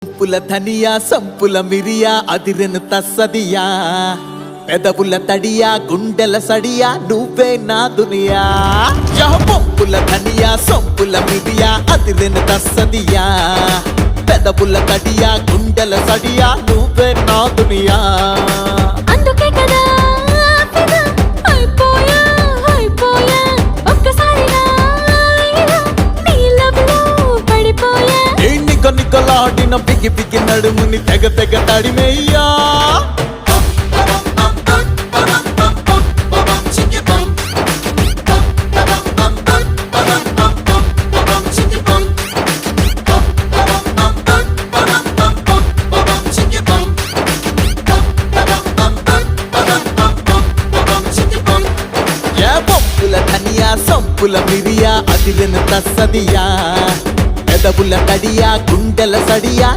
సంపుల ధనియా సంపుల మిరియా అదిరెను తస్సదియా పెదవుల తడియా గుండెల సడియా నువ్వే నా దునియా పంపుల ధనియా సంపుల మిరియా అదిరెను తస్సదియా పెదవుల తడియా గుండెల సడియా నువ్వే నా దునియా అందుకే కదా ఫిదా అయిపోయా అయిపోయా ఒక్కసారిగా నీ లవ్ లో పడిపోయా నికొలాడిన బిగి బిగి నడుముని తెగ తెగ తడిమేయ్యా పంపుల ధనియా సంపుల మిరియా అదిరెను తస్సదియా పెదవుల తడియా గుండెల సడియా